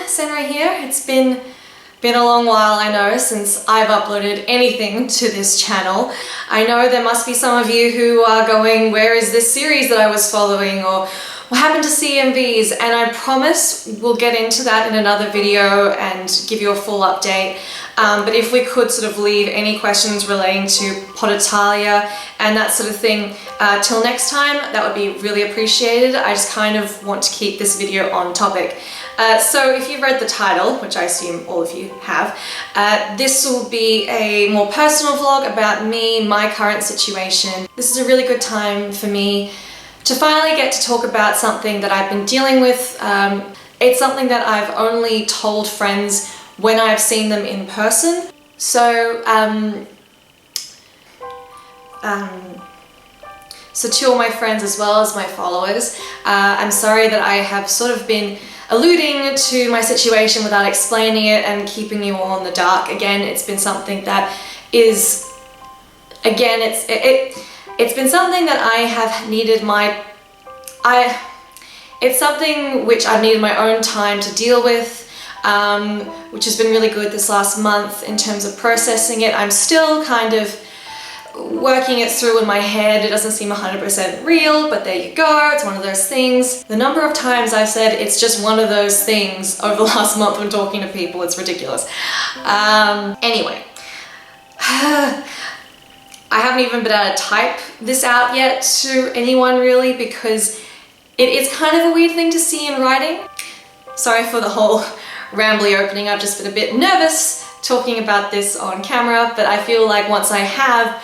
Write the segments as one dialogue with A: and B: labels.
A: Senra here. It's been a long while, I know, since I've uploaded anything to this channel. I know there must be some of you who are going, where is this series that I was following, or what happened to CMVs? And I promise we'll get into that in another video and give you a full update. But if we could sort of leave any questions relating to podotalia and that sort of thing till next time, that would be really appreciated. I just kind of want to keep this video on topic. So if you've read the title, which I assume all of you have, this will be a more personal vlog about me, my current situation. This is a really good time for me to finally get to talk about something that I've been dealing with. It's something that I've only told friends when I've seen them in person. So, so to all my friends as well as my followers, I'm sorry that I have sort of been alluding to my situation without explaining it and keeping you all in the dark. Again, it's been something that is, again, it's been something that I have needed it's something which I've needed my own time to deal with, which has been really good this last month in terms of processing it. I'm still kind of working it through in my head. It doesn't seem 100% real, but there you go, it's one of those things. The number of times I've said it's just one of those things over the last month when talking to people, it's ridiculous. Anyway. I haven't even been able to type this out yet to anyone really, because it is kind of a weird thing to see in writing. Sorry for the whole rambly opening. I've just been a bit nervous talking about this on camera, but I feel like once I have,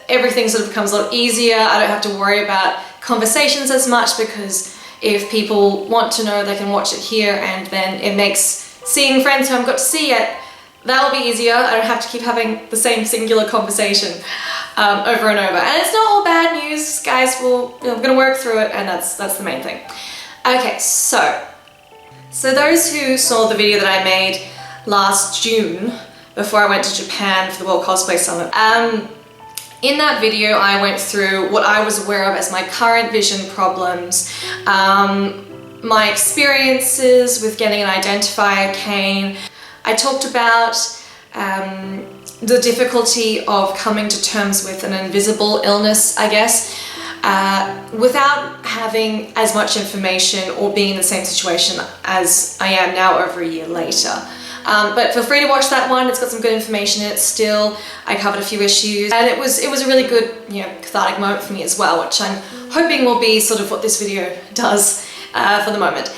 A: everything sort of becomes a lot easier. I don't have to worry about conversations as much, because if people want to know, they can watch it here, and then it makes seeing friends who I haven't got to see yet, that'll be easier. I don't have to keep having the same singular conversation over and over. And it's not all bad news, guys. I'm gonna work through it, and that's the main thing. Okay, so those who saw the video that I made last June before I went to Japan for the World Cosplay Summit, in that video I went through what I was aware of as my current vision problems, my experiences with getting an identifier cane. I talked about the difficulty of coming to terms with an invisible illness, I guess, without having as much information or being in the same situation as I am now over a year later. But feel free to watch that one. It's got some good information in it still. I covered a few issues, and it was a really good, cathartic moment for me as well, which I'm hoping will be sort of what this video does for the moment.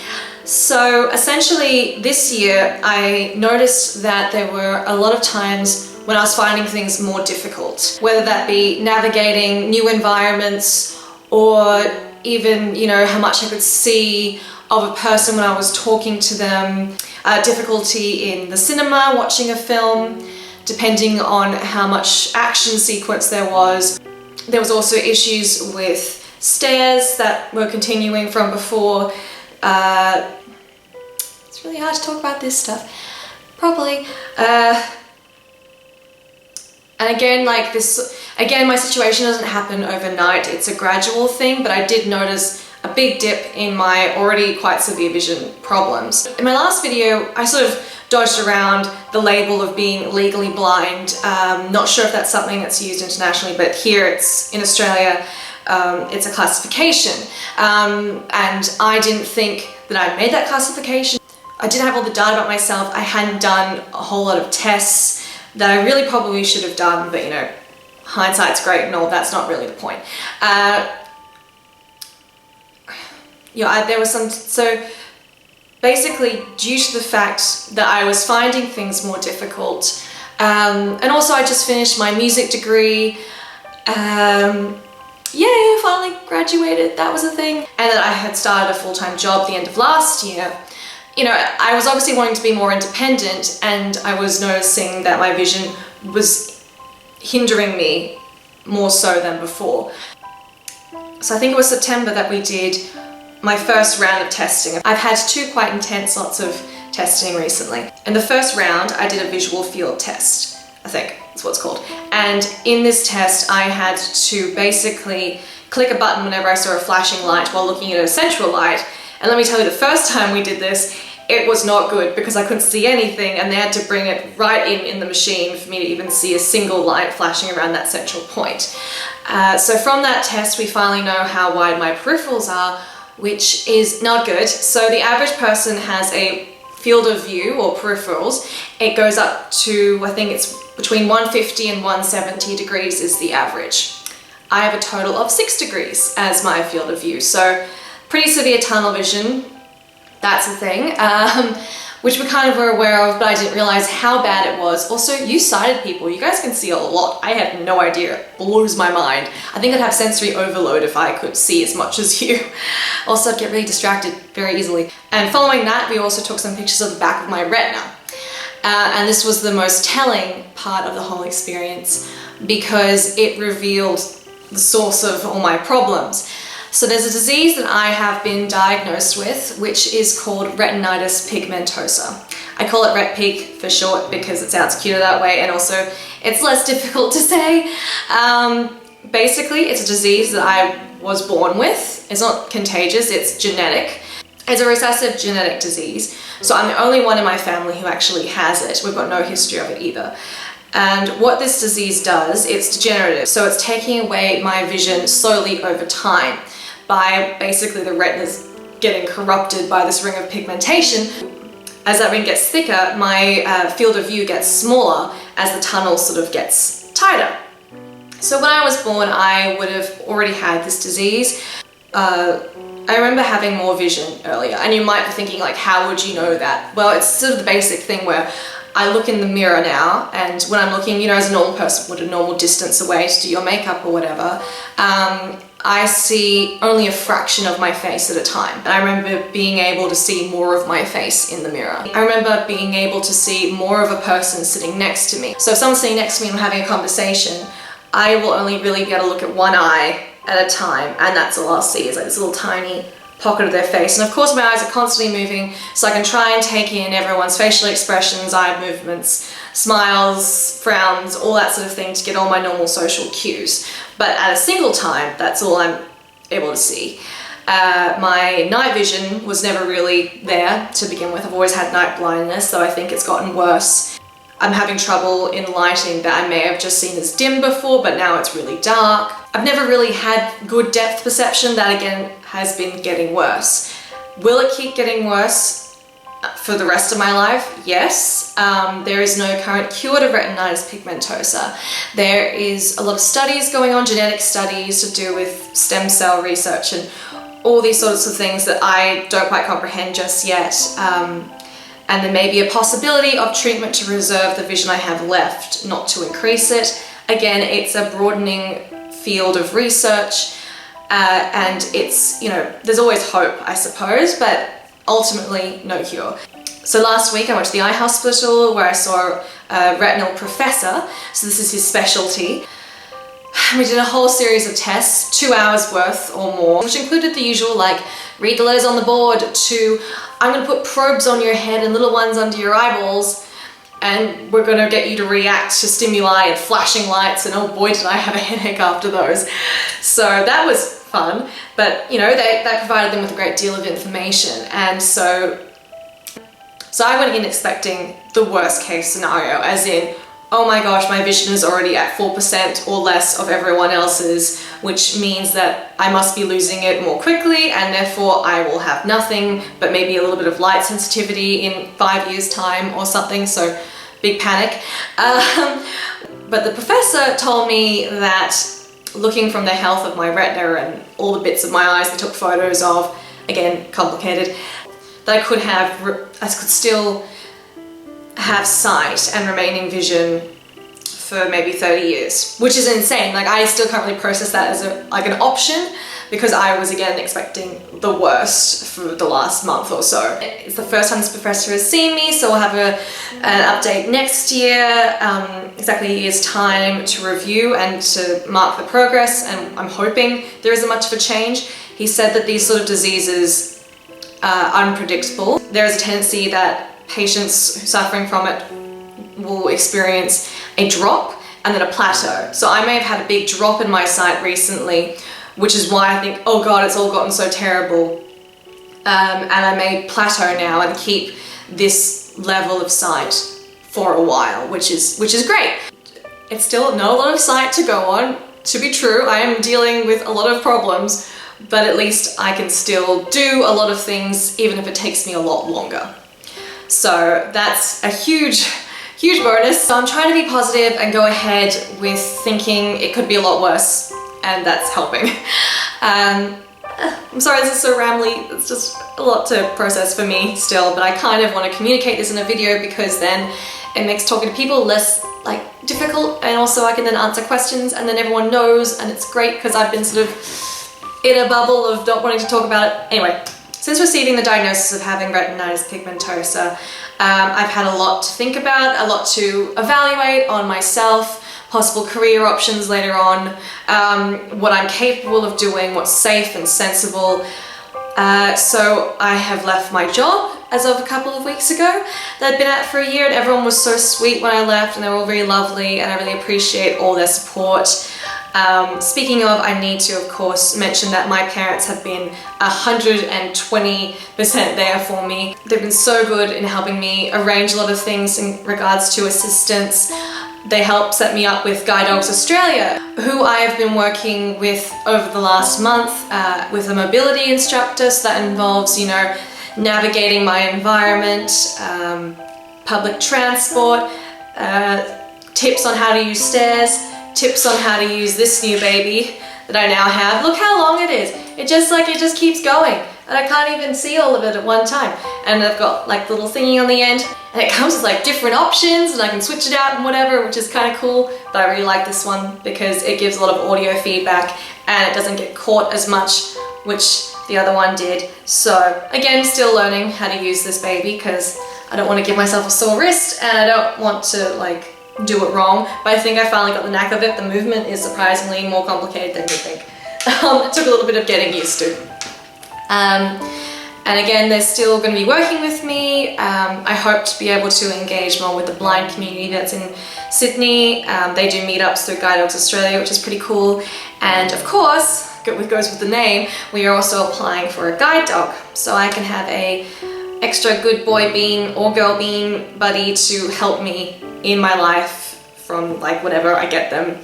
A: So essentially this year I noticed that there were a lot of times when I was finding things more difficult, whether that be navigating new environments, or even, how much I could see of a person when I was talking to them, difficulty in the cinema, watching a film, depending on how much action sequence there was. There was also issues with stares that were continuing from before. It's really hard to talk about this stuff properly. And again, my situation doesn't happen overnight. It's a gradual thing, but I did notice a big dip in my already quite severe vision problems. In my last video, I sort of dodged around the label of being legally blind. Not sure if that's something that's used internationally, but here in Australia, it's a classification. And I didn't think that I'd made that classification. I didn't have all the data about myself. I hadn't done a whole lot of tests that I really probably should have done, but hindsight's great and all, that's not really the point. There was so basically due to the fact that I was finding things more difficult, and also I just finished my music degree, yay, finally graduated, that was a thing, and that I had started a full-time job at the end of last year. I was obviously wanting to be more independent, and I was noticing that my vision was hindering me more so than before. So I think it was September that we did my first round of testing. I've had two quite intense lots of testing recently. In the first round, I did a visual field test, I think that's what it's called. And in this test, I had to basically click a button whenever I saw a flashing light while looking at a central light. And let me tell you, the first time we did this, it was not good because I couldn't see anything, and they had to bring it right in the machine for me to even see a single light flashing around that central point. So from that test, we finally know how wide my peripherals are, which is not good. So the average person has a field of view, or peripherals, it goes up to, I think it's between 150 and 170 degrees is the average. I have a total of 6 degrees as my field of view, so pretty severe tunnel vision, that's the thing, which we kind of were aware of, but I didn't realize how bad it was. Also, you sighted people, you guys can see a lot. I had no idea, it blows my mind. I think I'd have sensory overload if I could see as much as you. Also, I'd get really distracted very easily. And following that, we also took some pictures of the back of my retina. And this was the most telling part of the whole experience because it revealed the source of all my problems. So there's a disease that I have been diagnosed with, which is called retinitis pigmentosa. I call it RetPig for short because it sounds cuter that way, and also it's less difficult to say. Basically, it's a disease that I was born with. It's not contagious, it's genetic. It's a recessive genetic disease, so I'm the only one in my family who actually has it. We've got no history of it either. And what this disease does, it's degenerative, so it's taking away my vision slowly over time by basically the retina's getting corrupted by this ring of pigmentation. As that ring gets thicker, my field of view gets smaller as the tunnel sort of gets tighter. So when I was born, I would have already had this disease. I remember having more vision earlier, and you might be thinking, like, how would you know that? Well, it's sort of the basic thing where I look in the mirror now, and when I'm looking, you know, as a normal person would, a normal distance away to do your makeup or whatever, I see only a fraction of my face at a time. And I remember being able to see more of my face in the mirror. I remember being able to see more of a person sitting next to me. So if someone's sitting next to me and I'm having a conversation, I will only really be able to look at one eye at a time, and that's all I'll see is like this little tiny pocket of their face. And of course my eyes are constantly moving, so I can try and take in everyone's facial expressions, eye movements, smiles, frowns, all that sort of thing to get all my normal social cues. But at a single time, that's all I'm able to see. My night vision was never really there to begin with. I've always had night blindness, so I think it's gotten worse. I'm having trouble in lighting that I may have just seen as dim before, but now it's really dark. I've never really had good depth perception. That again has been getting worse. Will it keep getting worse for the rest of my life? Yes. There is no current cure to retinitis pigmentosa. There is a lot of studies going on, genetic studies to do with stem cell research and all these sorts of things that I don't quite comprehend just yet. And there may be a possibility of treatment to preserve the vision I have left, not to increase it. Again, it's a broadening field of research, and it's, you know, there's always hope, I suppose, but ultimately no cure. So last week I went to the eye hospital where I saw a retinal professor, so this is his specialty. We did a whole series of tests, 2 hours worth or more, which included the usual, like, read the letters on the board, to I'm going to put probes on your head and little ones under your eyeballs, and we're going to get you to react to stimuli and flashing lights, and oh boy did I have a headache after those. So that was fun, but you know, that provided them with a great deal of information, and so I went in expecting the worst case scenario, as in, oh my gosh, my vision is already at 4% or less of everyone else's, which means that I must be losing it more quickly, and therefore I will have nothing but maybe a little bit of light sensitivity in 5 years' time or something, so big panic. But the professor told me that looking from the health of my retina and all the bits of my eyes they took photos of, again, complicated, that I could still have sight and remaining vision for maybe 30 years, which is insane. Like, I still can't really process that as an option, because I was again expecting the worst for the last month or so. It's the first time this professor has seen me, so we'll have an update next year, exactly a year's time, to review and to mark the progress, and I'm hoping there isn't much of a change. He said that these sort of diseases are unpredictable. There is a tendency that patients suffering from it will experience a drop and then a plateau. So I may have had a big drop in my sight recently, which is why I think, oh god, it's all gotten so terrible. and I may plateau now and keep this level of sight for a while, which is great. It's still not a lot of sight to go on. To be true, I am dealing with a lot of problems, but at least I can still do a lot of things even if it takes me a lot longer. So that's a huge bonus. So I'm trying to be positive and go ahead with thinking it could be a lot worse, and that's helping. I'm sorry this is so rambly, it's just a lot to process for me still, but I kind of want to communicate this in a video because then it makes talking to people less difficult, and also I can then answer questions and then everyone knows, and it's great because I've been sort of in a bubble of not wanting to talk about it. Anyway, since receiving the diagnosis of having retinitis pigmentosa, I've had a lot to think about, a lot to evaluate on myself, possible career options later on, what I'm capable of doing, what's safe and sensible. So I have left my job as of a couple of weeks ago that I'd been at for a year, and everyone was so sweet when I left, and they were all very lovely, and I really appreciate all their support. Speaking of, I need to of course mention that my parents have been 120% there for me. They've been so good in helping me arrange a lot of things in regards to assistance. They helped set me up with Guide Dogs Australia, who I have been working with over the last month with a mobility instructor. So that involves, you know, navigating my environment, public transport, tips on how to use stairs, tips on how to use this new baby that I now have. Look how long it is. It just keeps going, and I can't even see all of it at one time. And I've got like the little thingy on the end, and it comes with like different options, and I can switch it out and whatever, which is kind of cool. But I really like this one because it gives a lot of audio feedback and it doesn't get caught as much, which the other one did. So again, still learning how to use this baby because I don't want to give myself a sore wrist, and I don't want to do it wrong, but I think I finally got the knack of it. The movement is surprisingly more complicated than you think. It took a little bit of getting used to. And again, they're still going to be working with me. I hope to be able to engage more with the blind community that's in Sydney. They do meetups through Guide Dogs Australia, which is pretty cool. And of course, it goes with the name, we are also applying for a guide dog. So I can have a extra good boy bean or girl bean buddy to help me in my life from whenever I get them.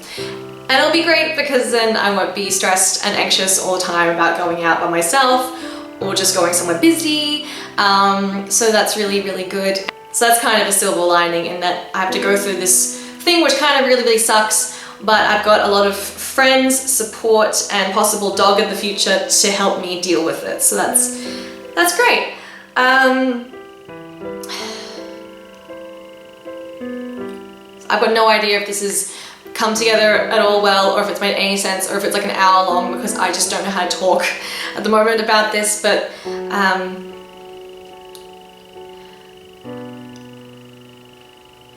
A: And it'll be great because then I won't be stressed and anxious all the time about going out by myself or just going somewhere busy. So that's really, really good. So that's kind of a silver lining in that I have to go through this thing which kind of really, really sucks, but I've got a lot of friends, support, and possible dog in the future to help me deal with it. So that's great. I've got no idea if this has come together at all well, or if it's made any sense, or if it's like an hour long, because I just don't know how to talk at the moment about this, but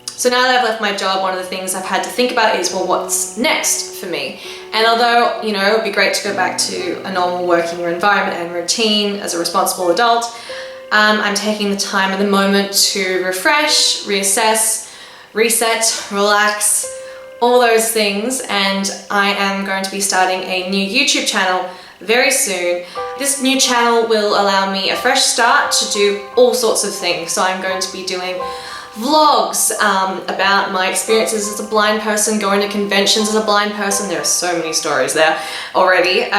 A: so now that I've left my job, one of the things I've had to think about is, well, what's next for me? And although, you know, it'd be great to go back to a normal working environment and routine as a responsible adult, I'm taking the time at the moment to refresh, reassess, reset, relax, all those things, and I am going to be starting a new YouTube channel very soon. This new channel will allow me a fresh start to do all sorts of things. So I'm going to be doing vlogs about my experiences as a blind person, going to conventions as a blind person. There are so many stories there already.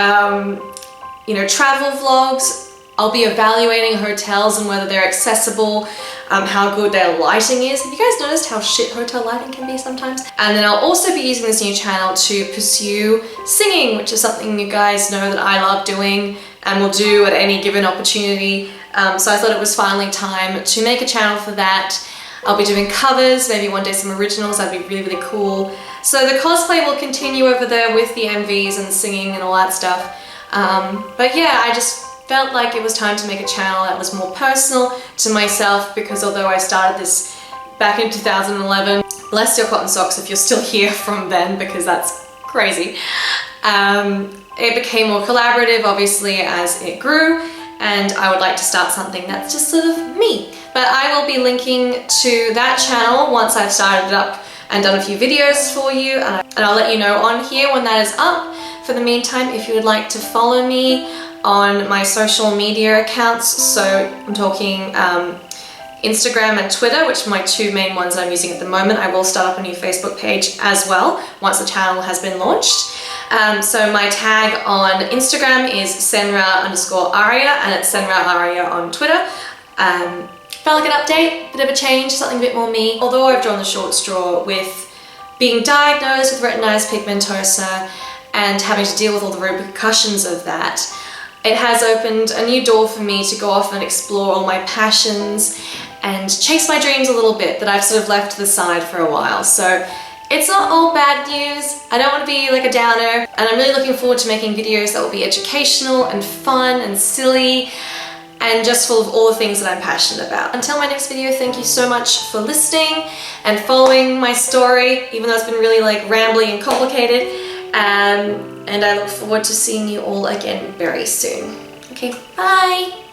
A: You know, travel vlogs. I'll be evaluating hotels and whether they're accessible, how good their lighting is. Have you guys noticed how shit hotel lighting can be sometimes? And then I'll also be using this new channel to pursue singing, which is something you guys know that I love doing and will do at any given opportunity. So I thought it was finally time to make a channel for that. I'll be doing covers, maybe one day some originals. That'd be really, really cool. So the cosplay will continue over there with the MVs and singing and all that stuff. But yeah, I just felt like it was time to make a channel that was more personal to myself, because although I started this back in 2011, bless your cotton socks if you're still here from then, because that's crazy. It became more collaborative, obviously, as it grew, and I would like to start something that's just sort of me. But I will be linking to that channel once I've started it up and done a few videos for you, and I'll let you know on here when that is up. For the meantime, if you would like to follow me on my social media accounts. So I'm talking Instagram and Twitter, which are my two main ones I'm using at the moment. I will start up a new Facebook page as well once the channel has been launched. So my tag on Instagram is senra_aria, and it's senra_aria on Twitter. Felt like an update, bit of a change, something a bit more me. Although I've drawn the short straw with being diagnosed with retinitis pigmentosa and having to deal with all the repercussions of that, it has opened a new door for me to go off and explore all my passions and chase my dreams a little bit that I've sort of left to the side for a while. So it's not all bad news. I don't want to be like a downer, and I'm really looking forward to making videos that will be educational and fun and silly and just full of all the things that I'm passionate about. Until my next video, thank you so much for listening and following my story, even though it's been really like rambly and complicated. And I look forward to seeing you all again very soon. Okay, bye!